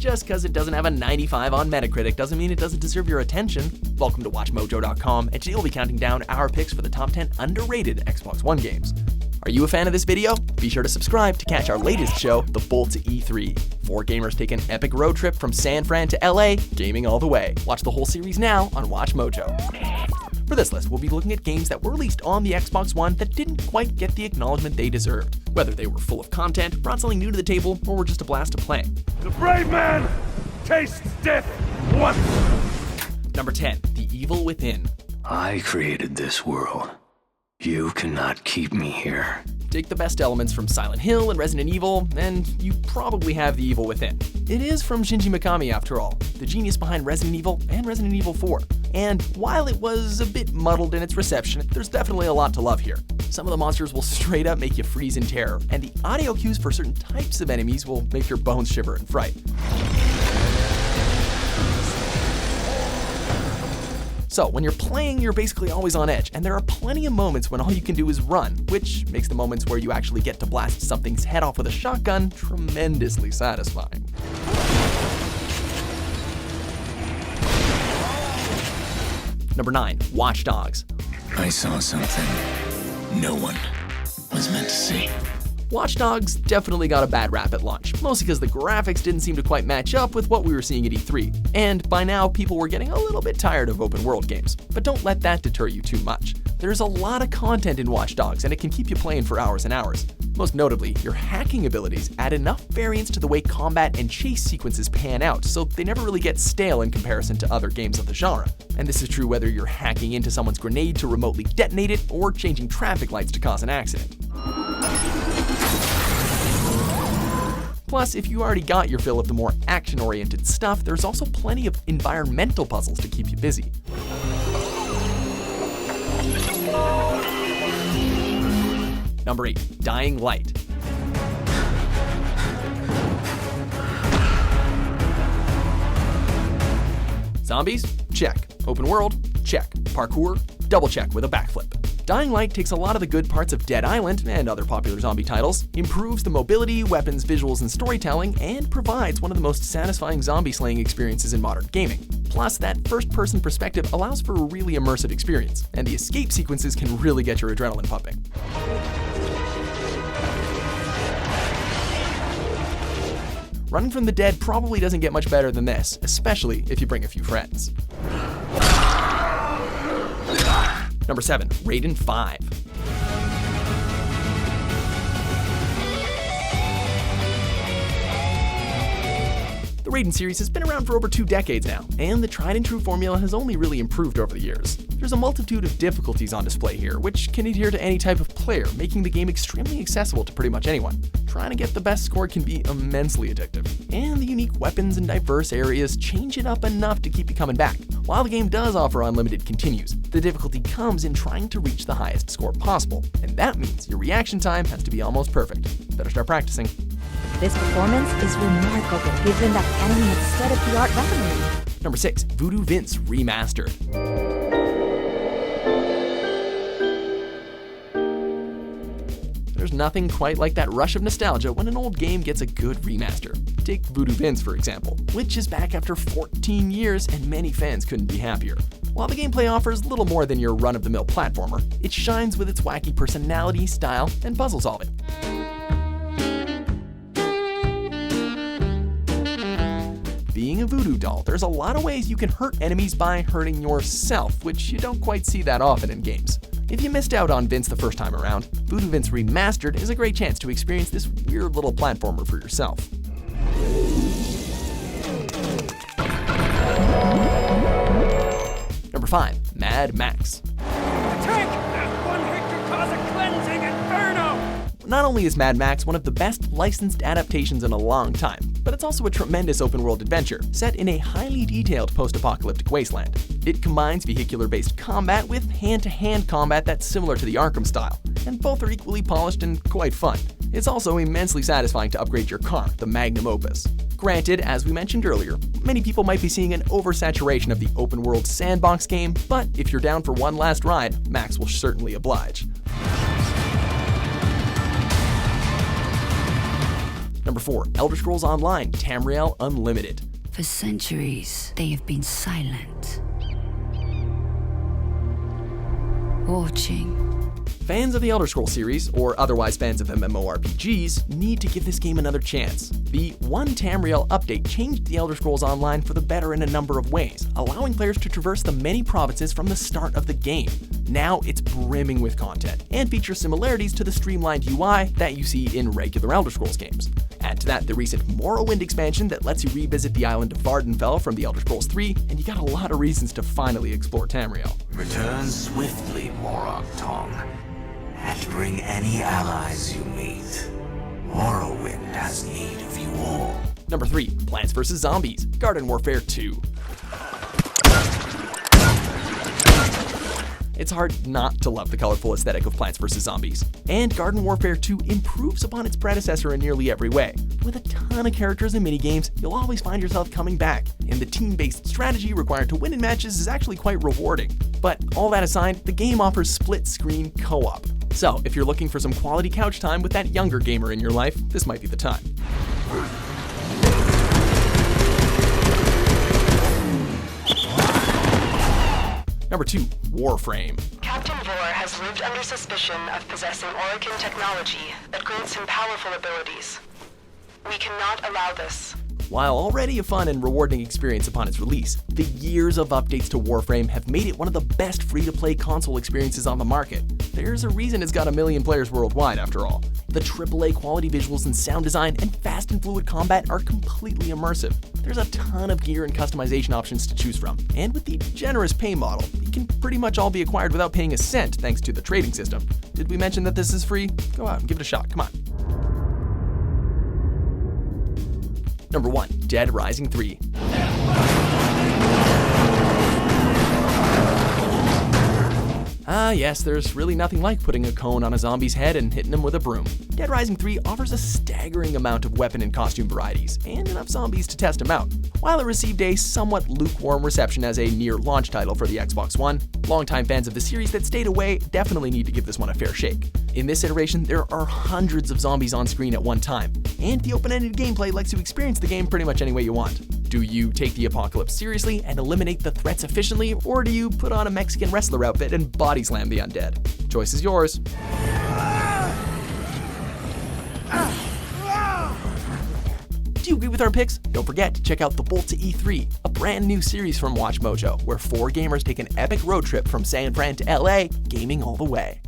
Just because it doesn't have a 95 on Metacritic doesn't mean it doesn't deserve your attention. Welcome to WatchMojo.com, and today we'll be counting down our picks for the top 10 underrated Xbox One games. Are you a fan of this video? Be sure to subscribe to catch our latest show, The Bolt to E3. 4 gamers take an epic road trip from San Fran to LA, gaming all the way. Watch the whole series now on WatchMojo. For this list, we'll be looking at games that were released on the Xbox One that didn't quite get the acknowledgement they deserved. Whether they were full of content, brought something new to the table, or were just a blast to play. The brave man tastes death once. Number 10, The Evil Within. I created this world. You cannot keep me here. Take the best elements from Silent Hill and Resident Evil, and you probably have The Evil Within. It is from Shinji Mikami after all, the genius behind Resident Evil and Resident Evil 4. And while it was a bit muddled in its reception, there's definitely a lot to love here. Some of the monsters will straight up make you freeze in terror, and the audio cues for certain types of enemies will make your bones shiver in fright. So, when you're playing, you're basically always on edge, and there are plenty of moments when all you can do is run, which makes the moments where you actually get to blast something's head off with a shotgun tremendously satisfying. Number 9, Watch Dogs. I saw something no one was meant to see. Watch Dogs definitely got a bad rap at launch, mostly because the graphics didn't seem to quite match up with what we were seeing at E3. And by now, people were getting a little bit tired of open world games. But don't let that deter you too much. There's a lot of content in Watch Dogs, and it can keep you playing for hours and hours. Most notably, your hacking abilities add enough variance to the way combat and chase sequences pan out, so they never really get stale in comparison to other games of the genre. And this is true whether you're hacking into someone's grenade to remotely detonate it, or changing traffic lights to cause an accident. Plus, if you already got your fill of the more action-oriented stuff, there's also plenty of environmental puzzles to keep you busy. Number 8, Dying Light. Zombies? Check. Open world? Check. Parkour? Double check with a backflip. Dying Light takes a lot of the good parts of Dead Island and other popular zombie titles, improves the mobility, weapons, visuals, and storytelling, and provides one of the most satisfying zombie slaying experiences in modern gaming. Plus, that first-person perspective allows for a really immersive experience, and the escape sequences can really get your adrenaline pumping. Running from the Dead probably doesn't get much better than this, especially if you bring a few friends. Number 7, Raiden V. The Raiden series has been around for over 2 decades now, and the tried and true formula has only really improved over the years. There's a multitude of difficulties on display here, which can adhere to any type of player, making the game extremely accessible to pretty much anyone. Trying to get the best score can be immensely addictive, and the unique weapons and diverse areas change it up enough to keep you coming back. While the game does offer unlimited continues, the difficulty comes in trying to reach the highest score possible, and that means your reaction time has to be almost perfect. Better start practicing. This performance is remarkable given that enemy had state-of-the-art weaponry. Number 6, Voodoo Vince Remastered. There's nothing quite like that rush of nostalgia when an old game gets a good remaster. Take Voodoo Vince, for example, which is back after 14 years and many fans couldn't be happier. While the gameplay offers little more than your run-of-the-mill platformer, it shines with its wacky personality, style, and puzzle solving. Being a voodoo doll, there's a lot of ways you can hurt enemies by hurting yourself, which you don't quite see that often in games. If you missed out on Vince the first time around, Voodoo Vince Remastered is a great chance to experience this weird little platformer for yourself. Number 5, Mad Max. Attack! That one hit could cause a cleansing inferno! Not only is Mad Max one of the best licensed adaptations in a long time, but it's also a tremendous open-world adventure, set in a highly detailed post-apocalyptic wasteland. It combines vehicular-based combat with hand-to-hand combat that's similar to the Arkham style, and both are equally polished and quite fun. It's also immensely satisfying to upgrade your car, the magnum opus. Granted, as we mentioned earlier, many people might be seeing an oversaturation of the open-world sandbox game, but if you're down for one last ride, Max will certainly oblige. Number 4, Elder Scrolls Online, Tamriel Unlimited. For centuries, they have been silent. Watching. Fans of the Elder Scrolls series, or otherwise fans of MMORPGs, need to give this game another chance. The One Tamriel update changed the Elder Scrolls Online for the better in a number of ways, allowing players to traverse the many provinces from the start of the game. Now it's brimming with content, and features similarities to the streamlined UI that you see in regular Elder Scrolls games. Add to that the recent Morrowind expansion that lets you revisit the island of Vardenfell from the Elder Scrolls 3, and you got a lot of reasons to finally explore Tamriel. Return swiftly, Morag Tong, and bring any allies you meet. Morrowind has need of you all. Number 3, Plants vs. Zombies, Garden Warfare 2. It's hard not to love the colorful aesthetic of Plants vs. Zombies. And Garden Warfare 2 improves upon its predecessor in nearly every way. With a ton of characters and minigames, you'll always find yourself coming back, and the team-based strategy required to win in matches is actually quite rewarding. But all that aside, the game offers split-screen co-op. So if you're looking for some quality couch time with that younger gamer in your life, this might be the time. Number 2, Warframe. Captain Vor has lived under suspicion of possessing Orokin technology that grants him powerful abilities. We cannot allow this. While already a fun and rewarding experience upon its release, the years of updates to Warframe have made it one of the best free-to-play console experiences on the market. There's a reason it's got 1 million players worldwide, after all. The AAA quality visuals and sound design and fast and fluid combat are completely immersive. There's a ton of gear and customization options to choose from, and with the generous pay model, it can pretty much all be acquired without paying a cent thanks to the trading system. Did we mention that this is free? Go out and give it a shot, come on. Number 1, Dead Rising 3. Yes, there's really nothing like putting a cone on a zombie's head and hitting him with a broom. Dead Rising 3 offers a staggering amount of weapon and costume varieties, and enough zombies to test them out. While it received a somewhat lukewarm reception as a near-launch title for the Xbox One, longtime fans of the series that stayed away definitely need to give this one a fair shake. In this iteration, there are hundreds of zombies on screen at one time, and the open-ended gameplay lets you experience the game pretty much any way you want. Do you take the apocalypse seriously and eliminate the threats efficiently, or do you put on a Mexican wrestler outfit and body slam the undead? Choice is yours. Do you agree with our picks? Don't forget to check out The Bolt to E3, a brand new series from WatchMojo, where 4 gamers take an epic road trip from San Fran to LA, gaming all the way.